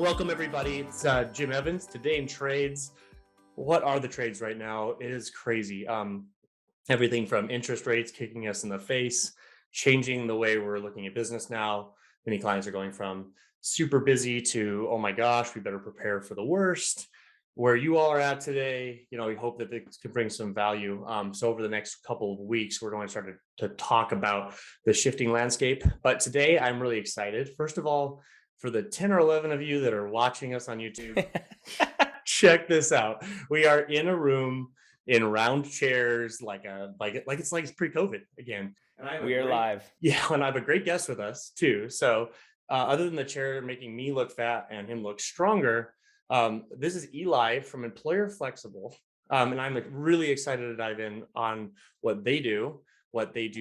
Welcome, everybody. It's Jim Evans. Today in trades. What are the trades right now? It is crazy. Everything from interest rates kicking us in the face, changing the way we're looking at business now. Many clients are going from super busy to, oh my gosh, we better prepare for the worst. Where you all are at today, we hope that this can bring some value. So over the next couple of weeks, we're going to start to talk about the shifting landscape. But today, I'm really excited. First of all, for the 10 or 11 of you that are watching us on YouTube, check this out. We are in a room in round chairs, like it's pre-COVID again. And we are live. Yeah, and I have a great guest with us too. So other than the chair making me look fat and him look stronger, this is Eli from Employer Flexible. And I'm really excited to dive in on what they do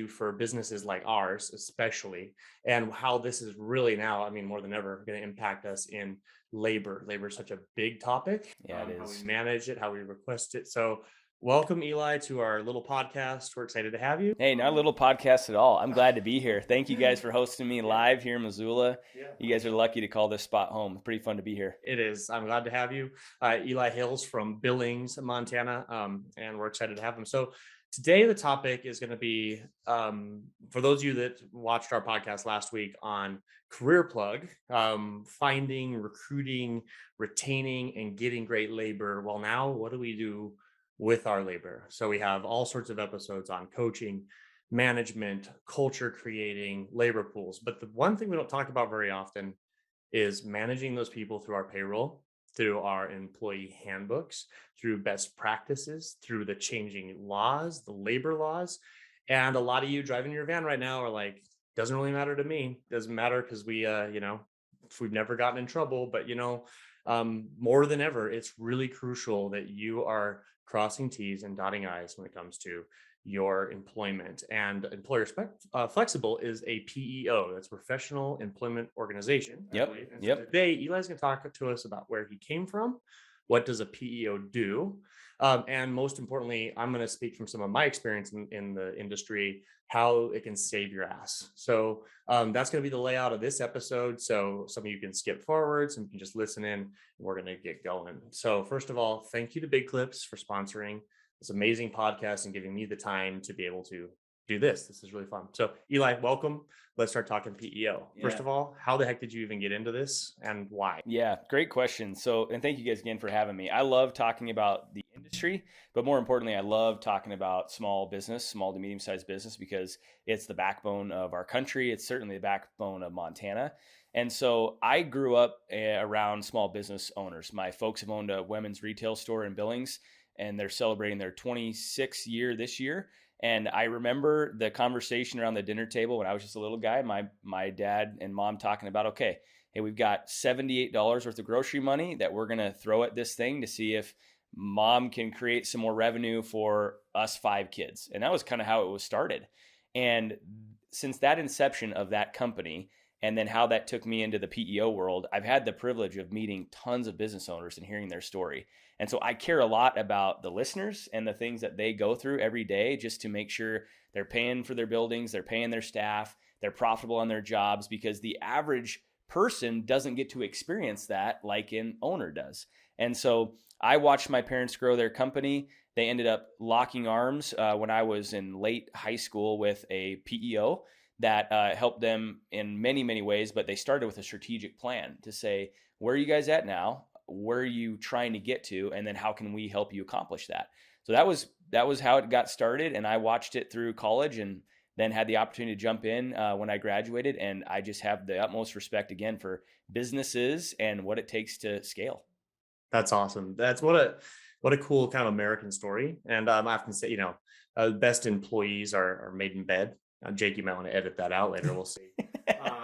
for businesses like ours, especially, and how this is really now, more than ever, going to impact us in labor. Labor is such a big topic. Yeah, it is. How we manage it, how we request it. So welcome, Eli, to our little podcast. We're excited to have you. Hey, not a little podcast at all. I'm glad to be here. Thank you guys for hosting me live here in Missoula. Yeah. You guys are lucky to call this spot home. Pretty fun to be here. It is. I'm glad to have you. Eli Hills from Billings, Montana, and we're excited to have him. So today the topic is going to be, for those of you that watched our podcast last week on Career Plug, finding, recruiting, retaining, and getting great labor. Well, now what do we do with our labor? So we have all sorts of episodes on coaching, management, culture creating, labor pools. But the one thing we don't talk about very often is managing those people through our payroll, through our employee handbooks, through best practices, through the changing laws, the labor laws. And a lot of you driving your van right now are like, doesn't really matter to me. Doesn't matter because we've never gotten in trouble, but more than ever, it's really crucial that you are crossing T's and dotting I's when it comes to your employment. And Employer Flexible is a PEO, that's Professional Employment Organization. Yep. So today, Eli's going to talk to us about where he came from, what does a PEO do, and most importantly, I'm going to speak from some of my experience in the industry, how it can save your ass. So that's going to be the layout of this episode. So some of you can skip forward, some you can just listen in, and we're going to get going. So first of all, thank you to Big Clips for sponsoring this amazing podcast and giving me the time to be able to do this. This is really fun. So Eli, welcome. Let's start talking PEO. Yeah. First of all, how the heck did you even get into this and why? Yeah, great question. And thank you guys again for having me. I love talking about the industry, but more importantly, I love talking about small business, small to medium-sized business, because it's the backbone of our country. It's certainly the backbone of Montana. And so I grew up around small business owners. My folks have owned a women's retail store in Billings, and they're celebrating their 26th year this year. And I remember the conversation around the dinner table when I was just a little guy, my dad and mom talking about, okay, hey, we've got $78 worth of grocery money that we're going to throw at this thing to see if mom can create some more revenue for us 5 kids. And that was kind of how it was started. And since that inception of that company, and then how that took me into the PEO world, I've had the privilege of meeting tons of business owners and hearing their story. And so I care a lot about the listeners and the things that they go through every day just to make sure they're paying for their buildings, they're paying their staff, they're profitable on their jobs, because the average person doesn't get to experience that like an owner does. And so I watched my parents grow their company. They ended up locking arms when I was in late high school with a PEO that helped them in many, many ways. But they started with a strategic plan to say, where are you guys at now? Where are you trying to get to? And then how can we help you accomplish that? So that was how it got started. And I watched it through college and then had the opportunity to jump in when I graduated. And I just have the utmost respect again for businesses and what it takes to scale. That's awesome. That's what a cool kind of American story. And I often say, best employees are made in bed. Jake, you might want to edit that out later. We'll see.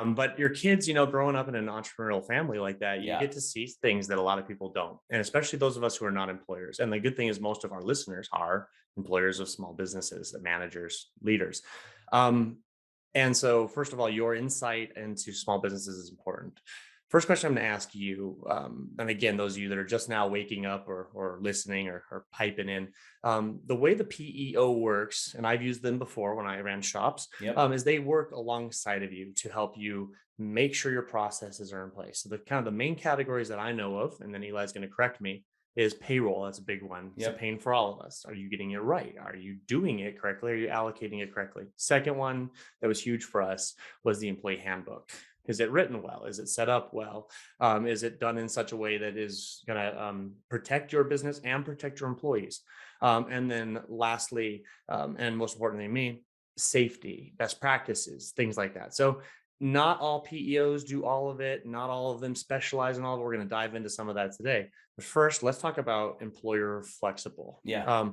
But your kids, growing up in an entrepreneurial family like that, you get to see things that a lot of people don't. And especially those of us who are not employers. And the good thing is most of our listeners are employers of small businesses, managers, leaders. And so first of all, your insight into small businesses is important. First question I'm going to ask you, and again, those of you that are just now waking up or listening or piping in, the way the PEO works, and I've used them before when I ran shops, Yep. is they work alongside of you to help you make sure your processes are in place. So the kind of the main categories that I know of, and then Eli's going to correct me, is payroll. That's a big one. It's a Yep. pain for all of us. Are you getting it right? Are you doing it correctly? Are you allocating it correctly? Second one that was huge for us was the employee handbook. Is it written well? Is it set up well? Is it done in such a way that is going to protect your business and protect your employees? And then lastly, and most importantly to me, safety, best practices, things like that. So not all PEOs do all of it. Not all of them specialize in all of it. We're going to dive into some of that today. But first, let's talk about employer flexible. Yeah.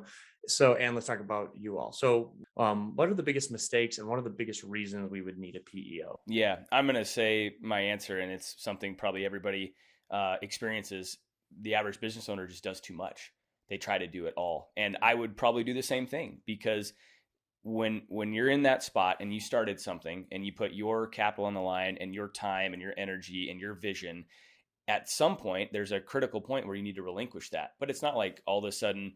And let's talk about you all. So, what are the biggest mistakes and what are the biggest reasons we would need a PEO? Yeah. I'm going to say my answer, and it's something probably everybody experiences. The average business owner just does too much. They try to do it all. And I would probably do the same thing, because when you're in that spot and you started something and you put your capital on the line and your time and your energy and your vision, at some point there's a critical point where you need to relinquish that. But it's not like all of a sudden,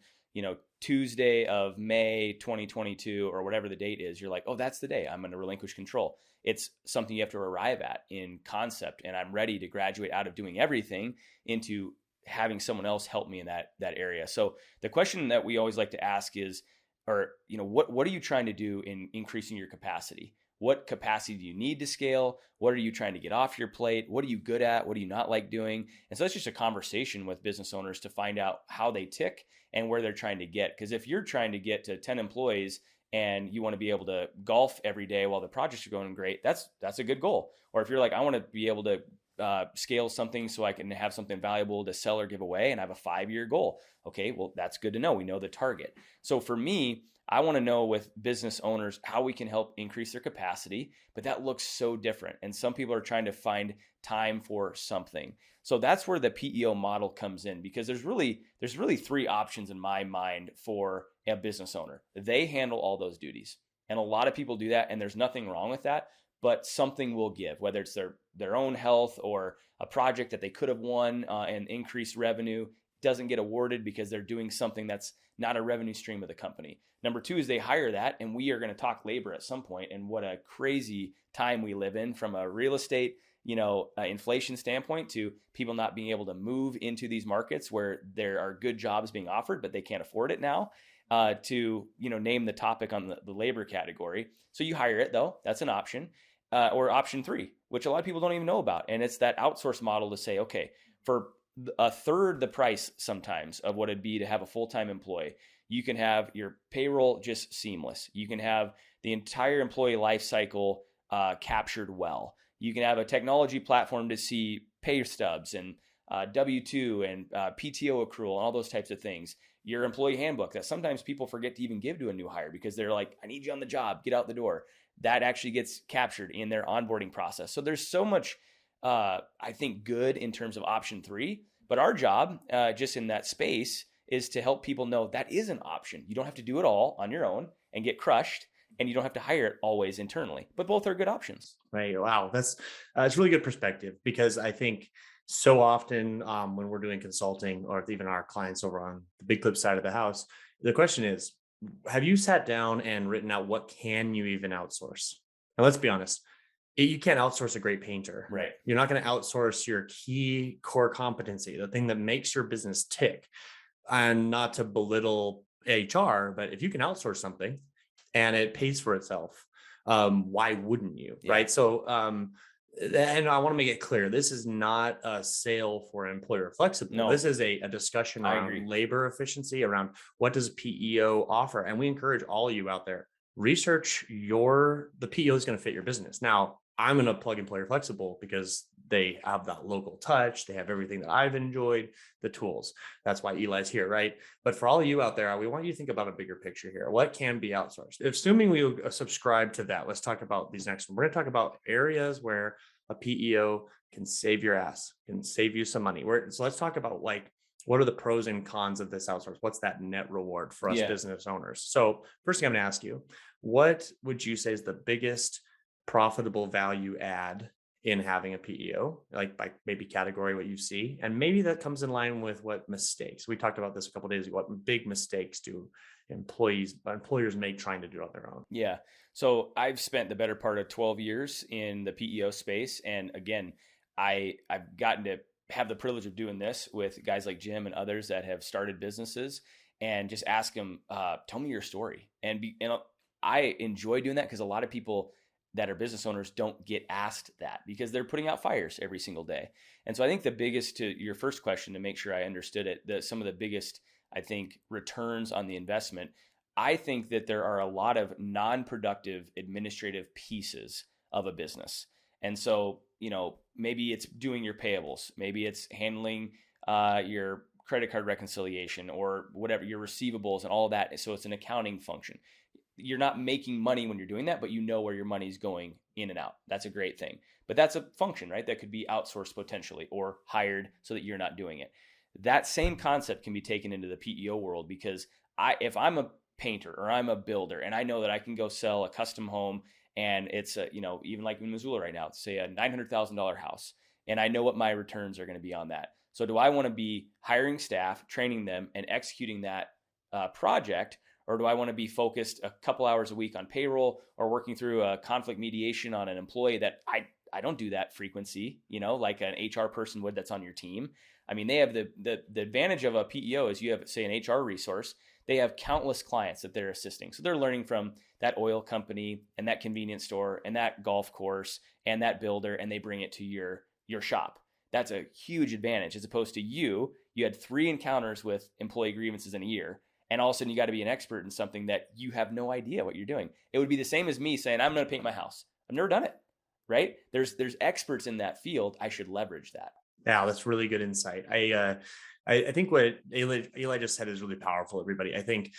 Tuesday of May 2022 or whatever the date is, you're like, oh, that's the day I'm going to relinquish control. It's something you have to arrive at in concept, and I'm ready to graduate out of doing everything into having someone else help me in that area. So the question that we always like to ask is, what are you trying to do in increasing your capacity? What capacity do you need to scale? What are you trying to get off your plate? What are you good at? What do you not like doing? And so that's just a conversation with business owners to find out how they tick and where they're trying to get. Because if you're trying to get to 10 employees and you want to be able to golf every day while the projects are going great, that's a good goal. Or if you're like, I want to be able to scale something so I can have something valuable to sell or give away and have a 5-year goal. Okay, well, that's good to know. We know the target. So for me, I want to know with business owners how we can help increase their capacity, but that looks so different. And some people are trying to find time for something. So that's where the PEO model comes in, because there's really 3 options in my mind for a business owner. They handle all those duties. And a lot of people do that, and there's nothing wrong with that, but something will give, whether it's their own health or a project that they could have won and increased revenue doesn't get awarded because they're doing something that's not a revenue stream of the company. Number 2 is they hire that, and we are going to talk labor at some point, and what a crazy time we live in from a real estate, inflation standpoint, to people not being able to move into these markets where there are good jobs being offered, but they can't afford it now, to, name the topic on the labor category. So you hire it, though. That's an option. Or option 3, which a lot of people don't even know about. And it's that outsource model to say, okay, for a third the price sometimes of what it'd be to have a full-time employee, you can have your payroll just seamless. You can have the entire employee life cycle captured well. You can have a technology platform to see pay stubs and W-2 and PTO accrual and all those types of things. Your employee handbook that sometimes people forget to even give to a new hire because they're like, I need you on the job, get out the door. That actually gets captured in their onboarding process. So there's so much, I think, good in terms of option 3. But our job, just in that space, is to help people know that is an option. You don't have to do it all on your own and get crushed, and you don't have to hire it always internally. But both are good options. Right. Wow. That's it's really good perspective, because I think so often when we're doing consulting, or even our clients over on the Big Clip side of the house, the question is, have you sat down and written out what can you even outsource? And let's be honest, you can't outsource a great painter. Right. You're not going to outsource your key core competency, the thing that makes your business tick. And not to belittle HR, but if you can outsource something and it pays for itself, why wouldn't you? Yeah. Right. So, and I want to make it clear, this is not a sale for employer flexible. No. This is a discussion around labor efficiency, around what does PEO offer. And we encourage all of you out there, research the PEO is going to fit your business. Now, I'm going to plug employer flexible because they have that local touch. They have everything that I've enjoyed, the tools. That's why Eli's here, right? But for all of you out there, we want you to think about a bigger picture here. What can be outsourced? Assuming we subscribe to that, let's talk about these next one. We're going to talk about areas where a PEO can save your ass, can save you some money. So let's talk about, like, what are the pros and cons of this outsource? What's that net reward for us business owners? So first thing I'm going to ask you, what would you say is the biggest profitable value add in having a PEO, like by maybe category what you see, and maybe that comes in line with what mistakes we talked about this a couple of days ago. What big mistakes do employers make trying to do it on their own? Yeah. So I've spent the better part of 12 years in the PEO space. And again, I've gotten to have the privilege of doing this with guys like Jim and others that have started businesses, and just ask them, tell me your story. And I enjoy doing that because a lot of people that are business owners don't get asked that because they're putting out fires every single day. And so I think the biggest, to your first question, to make sure I understood it, some of the biggest, I think, returns on the investment, I think that there are a lot of non-productive administrative pieces of a business. And so, maybe it's doing your payables, maybe it's handling your credit card reconciliation or whatever, your receivables and all of that. So it's an accounting function. You're not making money when you're doing that, but you know where your money's going in and out. That's a great thing. But that's a function, right? That could be outsourced potentially or hired so that you're not doing it. That same concept can be taken into the PEO world, because if I'm a painter or I'm a builder and I know that I can go sell a custom home, and it's even like in Missoula right now, it's say a $900,000 house, and I know what my returns are going to be on that. So do I want to be hiring staff, training them, and executing that project? Or do I want to be focused a couple hours a week on payroll or working through a conflict mediation on an employee that I don't do that frequency, like an HR person would that's on your team. I mean, they have the advantage of a PEO is you have, say, an HR resource. They have countless clients that they're assisting. So they're learning from that oil company and that convenience store and that golf course and that builder, and they bring it to your shop. That's a huge advantage, as opposed to you had 3 encounters with employee grievances in a year. And all of a sudden you got to be an expert in something that you have no idea what you're doing. It would be the same as me saying, I'm going to paint my house. I've never done it, right? There's experts in that field. I should leverage that. Yeah, that's really good insight. I think what Eli just said is really powerful, everybody. I think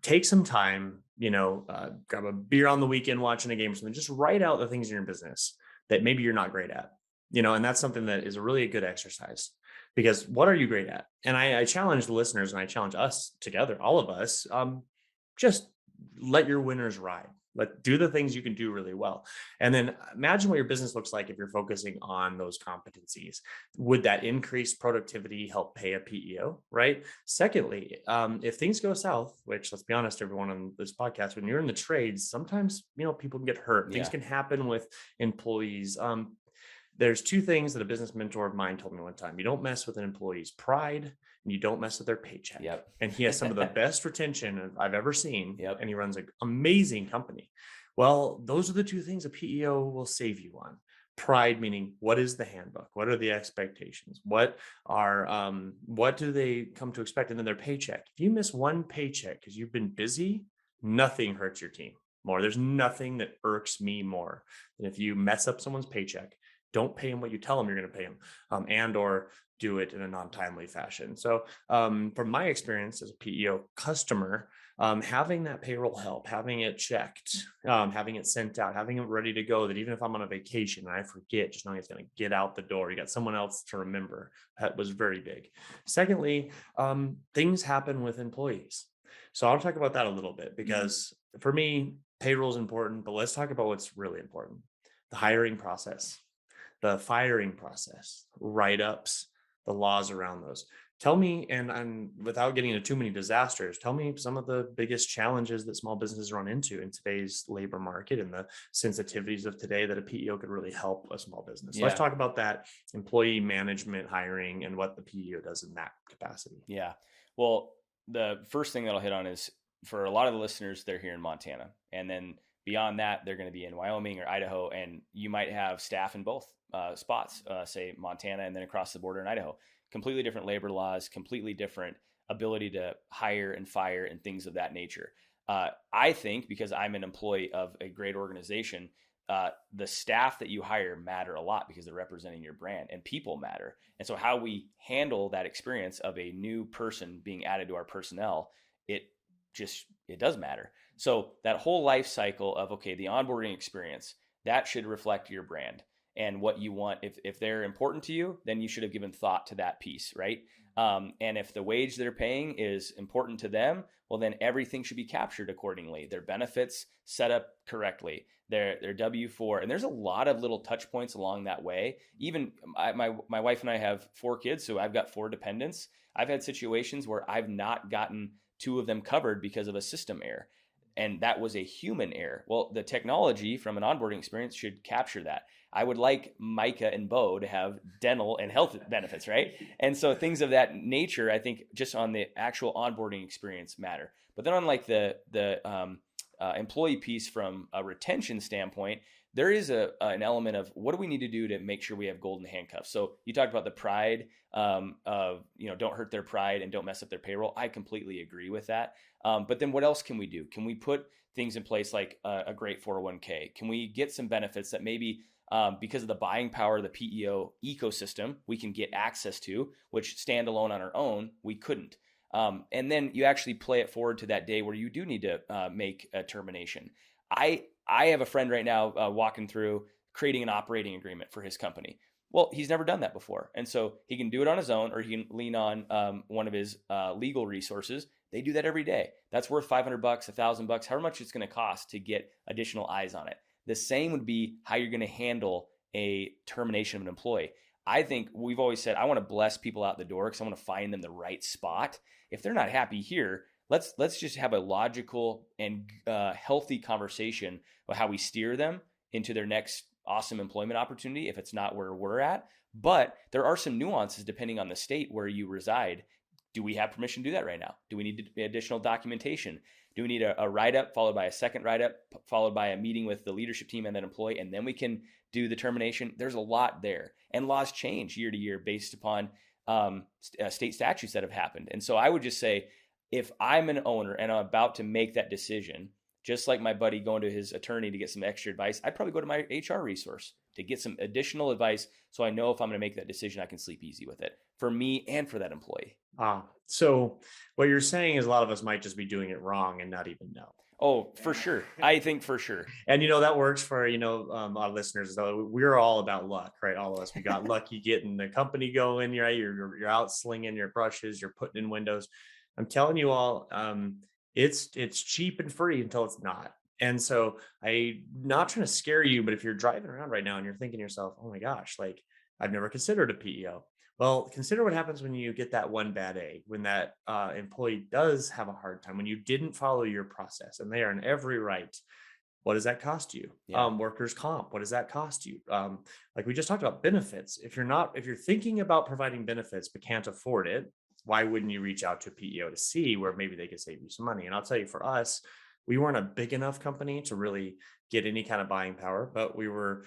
take some time, grab a beer on the weekend, watching a game or something, just write out the things in your business that maybe you're not great at, and that's something that is a really good exercise. Because what are you great at? And I challenge the listeners, and I challenge us together, all of us, just let your winners ride. Do the things you can do really well. And then imagine what your business looks like if you're focusing on those competencies. Would that increase productivity, help pay a PEO, right? Secondly, if things go south, which, let's be honest, everyone on this podcast, when you're in the trades, sometimes, people can get hurt. Things can happen with employees. There's 2 things that a business mentor of mine told me one time. You don't mess with an employee's pride, and you don't mess with their paycheck. Yep. And he has some of the best retention I've ever seen. Yep. And he runs an amazing company. Well, those are the 2 things a PEO will save you on. Pride, meaning what is the handbook? What are the expectations? What do they come to expect? And then their paycheck. If you miss one paycheck because you've been busy, nothing hurts your team more. There's nothing that irks me more than if you mess up someone's paycheck. Don't pay them what you tell them you're going to pay them, and or do it in a non-timely fashion. So from my experience as a PEO customer, having that payroll help, having it checked, having it sent out, having it ready to go, that even if I'm on a vacation and I forget, just knowing it's going to get out the door, you got someone else to remember, that was very big. Secondly, things happen with employees. So I'll talk about that a little bit, because for me, payroll is important, but let's talk about what's really important: the hiring process, the firing process, write-ups, the laws around those. Tell me, and without getting into too many disasters, tell me some of the biggest challenges that small businesses run into in today's labor market and the sensitivities of today that a PEO could really help a small business. Yeah. Let's talk about that employee management, hiring, and what the PEO does in that capacity. Yeah. Well, the first thing that I'll hit on is, for a lot of the listeners, they're here in Montana. And then beyond that, they're going to be in Wyoming or Idaho, and you might have staff in both spots, say Montana and then across the border in Idaho. Completely different labor laws, completely different ability to hire and fire and things of that nature. I think, because I'm an employee of a great organization, the staff that you hire matter a lot, because they're representing your brand, and people matter. And so how we handle that experience of a new person being added to our personnel, it does matter. So that whole life cycle of, okay, the onboarding experience, that should reflect your brand and what you want. If they're important to you, then you should have given thought to that piece, right? And if the wage they're paying is important to them, well, then everything should be captured accordingly. Their benefits set up correctly, their W-4. And there's a lot of little touch points along that way. Even my wife and I have 4 kids, so I've got 4 dependents. I've had situations where I've not gotten 2 of them covered because of a system error. And that was a human error. Well, the technology from an onboarding experience should capture that. I would like Micah and Bo to have dental and health benefits, right? And so things of that nature, I think, just on the actual onboarding experience matter. But then on like the employee piece from a retention standpoint, there is an element of what do we need to do to make sure we have golden handcuffs. So you talked about the pride of, don't hurt their pride and don't mess up their payroll. I completely agree with that. But then what else can we do? Can we put things in place like a great 401k? Can we get some benefits that maybe because of the buying power of the PEO ecosystem, we can get access to, which standalone on our own, we couldn't. And then you actually play it forward to that day where you do need to make a termination. I have a friend right now walking through creating an operating agreement for his company. Well, he's never done that before. And so he can do it on his own, or he can lean on one of his legal resources. They do that every day. That's worth $500, $1,000, however much it's going to cost to get additional eyes on it. The same would be how you're going to handle a termination of an employee. I think we've always said, I want to bless people out the door because I want to find them the right spot. If they're not happy here, let's just have a logical and healthy conversation about how we steer them into their next awesome employment opportunity if it's not where we're at. But there are some nuances depending on the state where you reside. Do we have permission to do that right now? Do we need additional documentation? Do we need a write-up followed by a second write-up followed by a meeting with the leadership team and that employee, and then we can do the termination? There's a lot there. And laws change year to year based upon state statutes that have happened. And so I would just say, if I'm an owner and I'm about to make that decision, just like my buddy going to his attorney to get some extra advice, I'd probably go to my HR resource to get some additional advice so I know if I'm going to make that decision, I can sleep easy with it for me and for that employee. So what you're saying is a lot of us might just be doing it wrong and not even know. Oh, for sure. I think for sure. And, that works for, our listeners, though. We're all about luck, right? All of us, we got lucky getting the company going, right? You're out slinging your brushes, you're putting in windows. I'm telling you all, it's cheap and free until it's not. And so I'm not trying to scare you, but if you're driving around right now and you're thinking to yourself, oh my gosh, like I've never considered a PEO. Well, consider what happens when you get that one bad egg, when that employee does have a hard time, when you didn't follow your process, and they are in every right. What does that cost you? Yeah. Workers' comp. What does that cost you? Like we just talked about benefits. If you're thinking about providing benefits but can't afford it, why wouldn't you reach out to a PEO to see where maybe they could save you some money? And I'll tell you, for us, we weren't a big enough company to really get any kind of buying power, but we were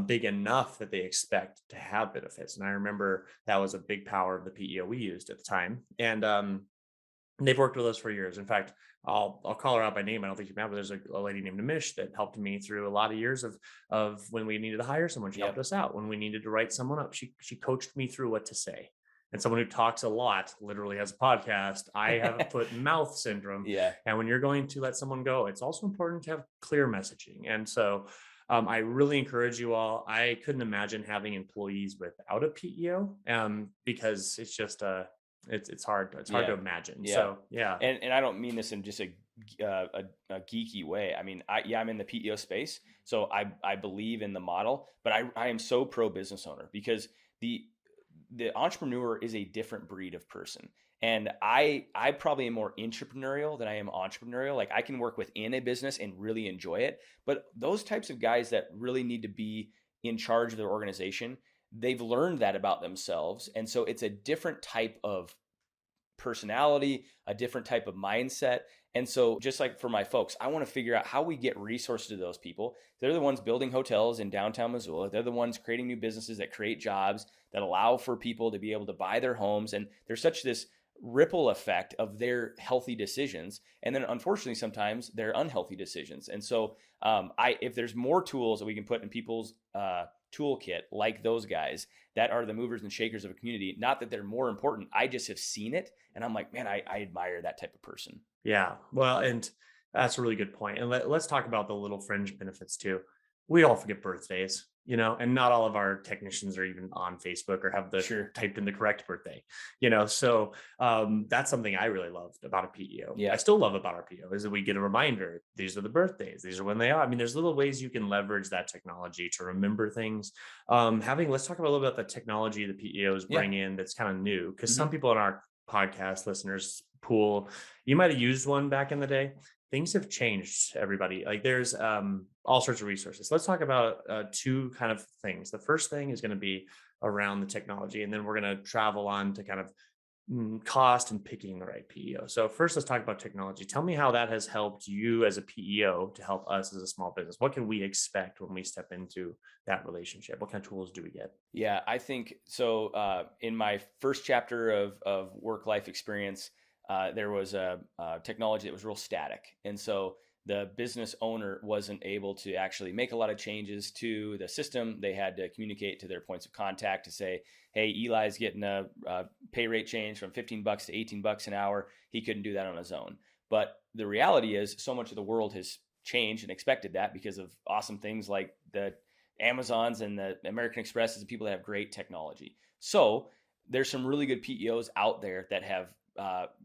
big enough that they expect to have benefits. And I remember that was a big power of the PEO we used at the time. And they've worked with us for years. In fact, I'll call her out by name. I don't think you remember. There's a lady named Amish that helped me through a lot of years of when we needed to hire someone. She helped us out. When we needed to write someone up, she coached me through what to say. And someone who talks a lot literally has a podcast. I have a foot and mouth syndrome. Yeah. And when you're going to let someone go, it's also important to have clear messaging. And so I really encourage you all. I couldn't imagine having employees without a PEO because it's just it's hard. It's hard to imagine. Yeah. So yeah. And I don't mean this in just a geeky way. I mean, I'm in the PEO space, so I believe in the model, but I am so pro business owner because the entrepreneur is a different breed of person. And I probably am more entrepreneurial than I am entrepreneurial. Like I can work within a business and really enjoy it. But those types of guys that really need to be in charge of their organization, they've learned that about themselves. And so it's a different type of personality, a different type of mindset. And so just like for my folks, I want to figure out how we get resources to those people. They're the ones building hotels in downtown Missoula. They're the ones creating new businesses that create jobs, that allow for people to be able to buy their homes. And there's such this ripple effect of their healthy decisions. And then unfortunately, sometimes they're unhealthy decisions. And so if there's more tools that we can put in people's toolkit, like those guys that are the movers and shakers of a community, not that they're more important, I just have seen it. And I'm like, man, I admire that type of person. Yeah. Well, and that's a really good point. And let's talk about the little fringe benefits too. we all forget birthdays, and not all of our technicians are even on Facebook or have the Sure. typed in the correct birthday, so that's something I really loved about a PEO. I Yeah. still love about our PEO is that we get a reminder. These are the birthdays. These are when they are. I mean, there's little ways you can leverage that technology to remember things. Let's talk about a little bit about the technology the PEOs Yeah. bring in that's kind of new, because some Hmm. people in our podcast listeners pool, you might have used one back in the day. Things have changed, everybody. Like there's all sorts of resources. Let's talk about two kind of things. The first thing is going to be around the technology, and then we're going to travel on to kind of cost and picking the right PEO. So first, let's talk about technology. Tell me how that has helped you as a PEO to help us as a small business. What can we expect when we step into that relationship? What kind of tools do we get? Yeah, I think so. In my first chapter of work life experience, there was a technology that was real static, and so the business owner wasn't able to actually make a lot of changes to the system. They had to communicate to their points of contact to say, "Hey, Eli's getting a pay rate change from $15 to $18 an hour." He couldn't do that on his own. But the reality is, so much of the world has changed and expected that because of awesome things like the Amazons and the American Expresses and people that have great technology. So there's some really good PEOs out there that have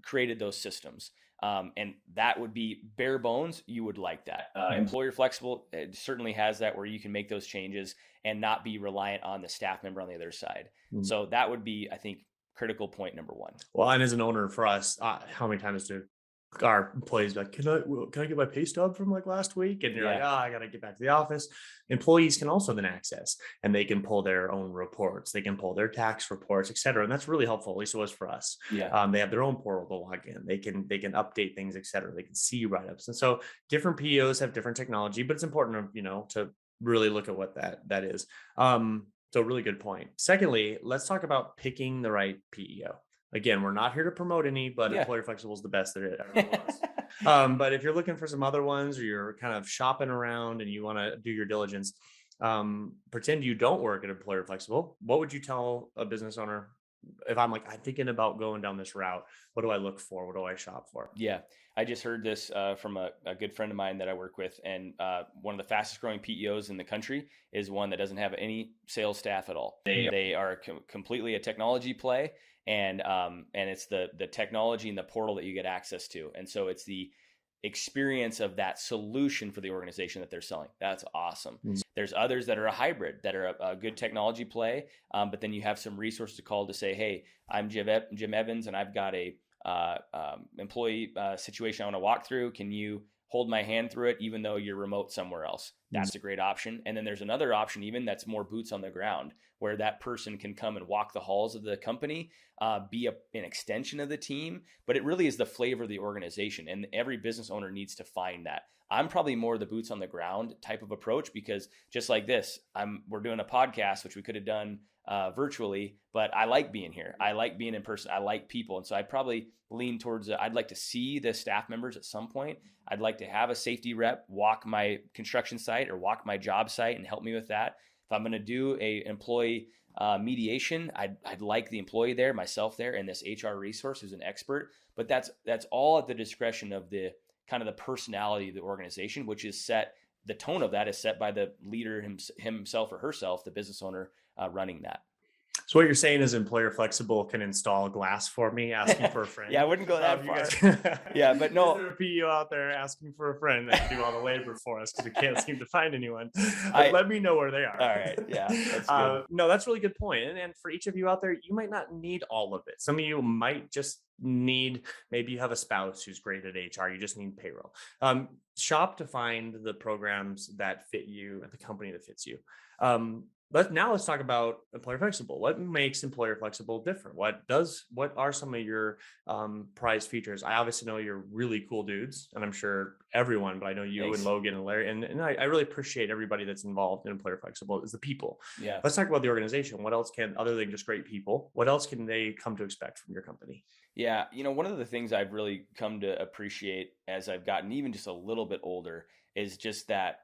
created those systems. And that would be bare bones. You would like that. Employer Flexible certainly has that where you can make those changes and not be reliant on the staff member on the other side. Mm. So that would be, I think, critical point number one. Well, and as an owner for us, how many times do our employees be like, can I get my pay stub from like last week? And you're like, Yeah. I got to get back to the office. Employees can also then access, and they can pull their own reports. They can pull their tax reports, et cetera. And that's really helpful. At least it was for us. Yeah. They have their own portal to log in. They can update things, et cetera. They can see write-ups. And so different PEOs have different technology, but it's important to really look at what that is. So really good point. Secondly, let's talk about picking the right PEO. Again, we're not here to promote any, but Yeah. Employer Flexible is the best there ever was. But if you're looking for some other ones, or you're kind of shopping around and you want to do your diligence, pretend you don't work at Employer Flexible. What would you tell a business owner if I'm thinking about going down this route? What do I look for? What do I shop for? Yeah, I just heard this from a good friend of mine that I work with, and one of the fastest growing PEOs in the country is one that doesn't have any sales staff at all. They are completely a technology play, and it's the technology and the portal that you get access to, and so it's the experience of that solution for the organization that they're selling. That's awesome. There's others that are a hybrid, that are a good technology play, but then you have some resources to call to say, hey, I'm Jim Evans, and I've got a employee situation I want to walk through. Can you hold my hand through it, even though you're remote somewhere else? That's a great option. And then there's another option, even that's more boots on the ground, where that person can come and walk the halls of the company, be an extension of the team, but it really is the flavor of the organization. And every business owner needs to find that. I'm probably more the boots on the ground type of approach, because just like this, we're doing a podcast, which we could have done virtually, but I like being here. I like being in person. I like people. And so I'd probably lean towards, I'd like to see the staff members at some point. I'd like to have a safety rep walk my construction site or walk my job site and help me with that. If I'm going to do a employee mediation, I'd like the employee there, myself there, and this HR resource who's an expert. But that's all at the discretion of the kind of the personality of the organization, which is set. The tone of that is set by the leader himself or herself, the business owner running that. So what you're saying is Employer Flexible can install glass for me, asking for a friend. Yeah, I wouldn't go that far. Yeah, but no. Is there a PEO out there asking for a friend that can do all the labor for us because we can't seem to find anyone? Let me know where they are. All right. Yeah, that's good. No, that's a really good point. And for each of you out there, you might not need all of it. Some of you might just need, maybe you have a spouse who's great at HR. You just need payroll. Shop to find the programs that fit you at the company that fits you. Let's talk about Employer Flexible. What makes Employer Flexible different? What are some of your prized features? I obviously know you're really cool dudes, and I'm sure everyone, but I know you. Thanks. And Logan and Larry, and I really appreciate everybody that's involved in Employer Flexible is the people. Yeah. Let's talk about the organization. What else other than just great people, what else can they come to expect from your company? Yeah. One of the things I've really come to appreciate as I've gotten even just a little bit older is just that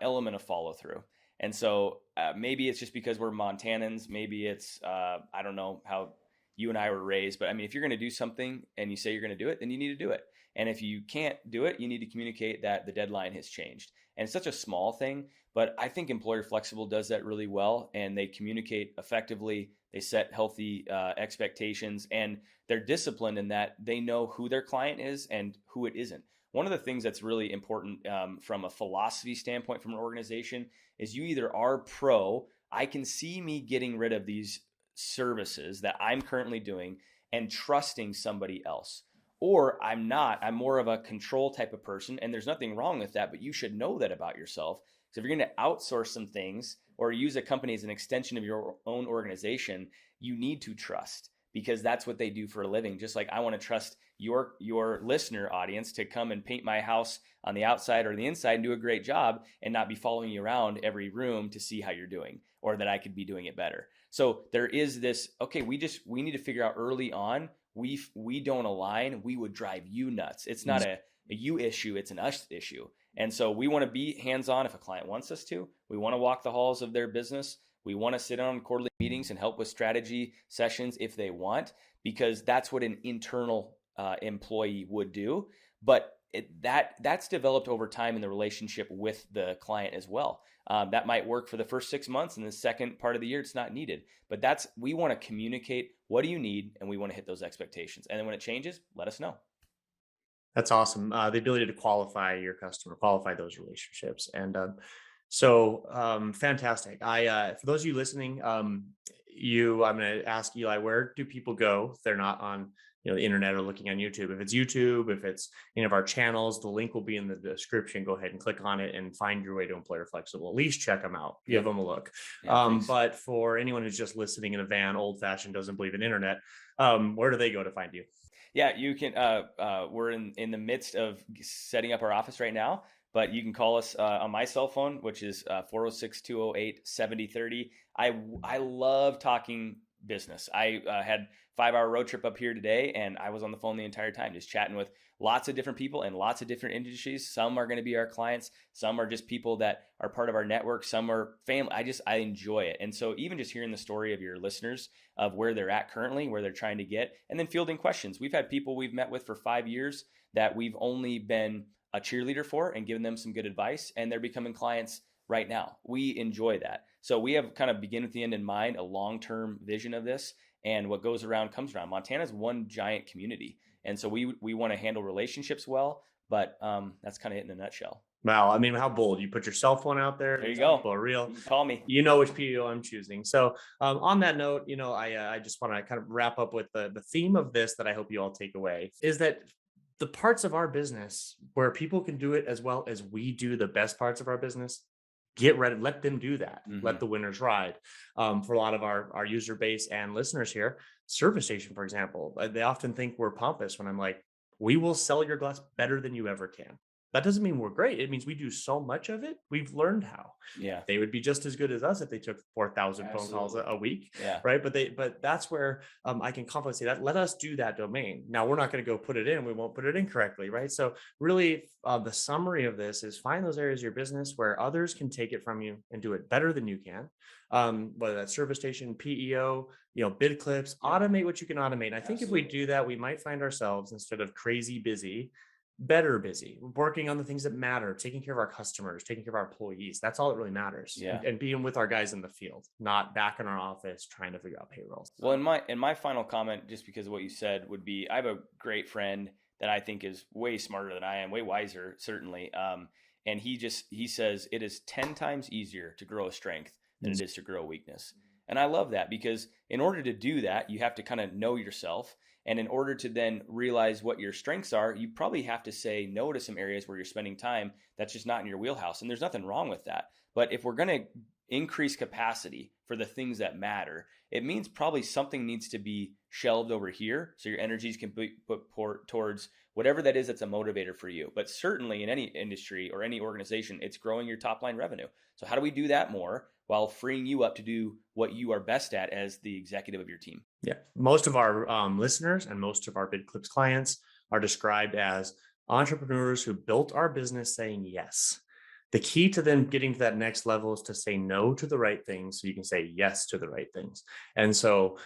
element of follow through. And so maybe it's just because we're Montanans. Maybe it's, I don't know how you and I were raised, but I mean, if you're going to do something and you say you're going to do it, then you need to do it. And if you can't do it, you need to communicate that the deadline has changed. And it's such a small thing, but I think Employer Flexible does that really well, and they communicate effectively. They set healthy expectations, and they're disciplined in that they know who their client is and who it isn't. One of the things that's really important from a philosophy standpoint from an organization is you either are pro, I can see me getting rid of these services that I'm currently doing and trusting somebody else. Or I'm not, I'm more of a control type of person, and there's nothing wrong with that, but you should know that about yourself. So if you're going to outsource some things or use a company as an extension of your own organization, you need to trust, because that's what they do for a living. Just like I want to trust your listener audience to come and paint my house on the outside or the inside and do a great job and not be following you around every room to see how you're doing, or that I could be doing it better. So there is this, okay, we need to figure out early on, we don't align, we would drive you nuts. It's not a you issue, it's an us issue. And so we want to be hands-on if a client wants us to. We want to walk the halls of their business. We want to sit on quarterly meetings and help with strategy sessions if they want, because that's what an internal employee would do. But that's developed over time in the relationship with the client as well. That might work for the first 6 months, and the second part of the year it's not needed. But we want to communicate, what do you need, and we want to hit those expectations. And then when it changes, let us know. That's awesome. The ability to qualify your customer, qualify those relationships. And fantastic. For those of you listening, I'm going to ask Eli, where do people go if they're not on the internet or looking on YouTube? If it's YouTube, if it's any of our channels, the link will be in the description. Go ahead and click on it and find your way to Employer Flexible. At least check them out. Give them a look. But for anyone who's just listening in a van, old fashioned, doesn't believe in internet, where do they go to find you? Yeah, you can. We're in the midst of setting up our office right now, but you can call us on my cell phone, which is 406-208-7030. I love talking business. I had 5-hour road trip up here today, and I was on the phone the entire time, just chatting with lots of different people in lots of different industries. Some are going to be our clients. Some are just people that are part of our network. Some are family. I enjoy it. And so even just hearing the story of your listeners of where they're at currently, where they're trying to get, and then fielding questions. We've had people we've met with for 5 years that we've only been a cheerleader for and given them some good advice, and they're becoming clients right now. We enjoy that. So we have kind of begin with the end in mind, a long-term vision of this, and what goes around comes around. Montana's one giant community. And so we want to handle relationships well, but that's kind of it in a nutshell. Wow. I mean, how bold. You put your cell phone out there. There you go. People are real. Call me. You know which PEO I'm choosing. So on that note, I just want to kind of wrap up with the theme of this that I hope you all take away is that the parts of our business where people can do it as well as we do the best parts of our business, get ready, let them do that. Mm-hmm. Let the winners ride. For a lot of our user base and listeners here, Service Station, for example, they often think we're pompous when I'm like, we will sell your glass better than you ever can. That doesn't mean we're great. It means we do so much of it. We've learned how. Yeah. They would be just as good as us if they took 4,000 phone calls a week. Yeah. Right. But that's where I can confidently say that. Let us do that domain. Now, we're not going to go put it in. We won't put it in correctly. Right. So really, the summary of this is find those areas of your business where others can take it from you and do it better than you can. Whether that's Service Station, PEO, bid clips, automate what you can automate. And I think if we do that, we might find ourselves, instead of crazy busy, better busy, working on the things that matter, taking care of our customers, taking care of our employees. That's all that really matters. Yeah. And being with our guys in the field, not back in our office trying to figure out payroll. Well, in my final comment, just because of what you said, would be I have a great friend that I think is way smarter than I am, way wiser, certainly. And he says it is 10 times easier to grow a strength than it is to grow a weakness. And I love that, because in order to do that, you have to kind of know yourself. And in order to then realize what your strengths are, you probably have to say no to some areas where you're spending time that's just not in your wheelhouse. And there's nothing wrong with that. But if we're going to increase capacity for the things that matter, it means probably something needs to be shelved over here so your energies can be put towards whatever that is that's a motivator for you. But certainly in any industry or any organization, it's growing your top line revenue. So how do we do that more while freeing you up to do what you are best at as the executive of your team? Yeah. Most of our listeners and most of our Bid Clips clients are described as entrepreneurs who built our business saying yes. The key to then getting to that next level is to say no to the right things so you can say yes to the right things. And so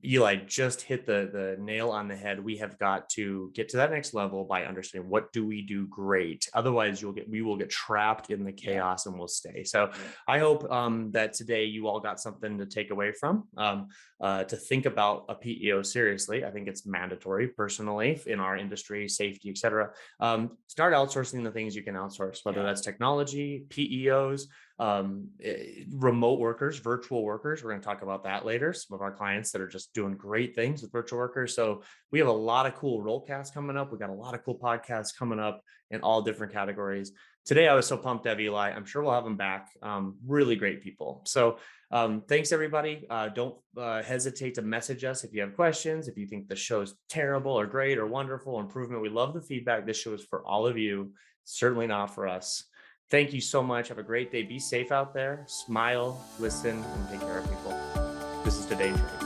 Eli just hit the nail on the head. We have got to get to that next level by understanding what do we do great. Otherwise, we will get trapped in the chaos and we'll stay. So I hope that today you all got something to take away from, to think about a PEO seriously. I think it's mandatory personally in our industry, safety, et cetera. Start outsourcing the things you can outsource, whether that's technology, PEOs, remote workers, virtual workers. We're going to talk about that later. Some of our clients that are just doing great things with virtual workers. So we have a lot of cool rollcasts coming up. We got a lot of cool podcasts coming up in all different categories. Today, I was so pumped to have Eli. I'm sure we'll have him back. Really great people. So thanks, everybody. Don't hesitate to message us if you have questions, if you think the show's terrible or great or wonderful improvement. We love the feedback. This show is for all of you, certainly not for us. Thank you so much. Have a great day. Be safe out there. Smile, listen, and take care of people. This is Today in Trade.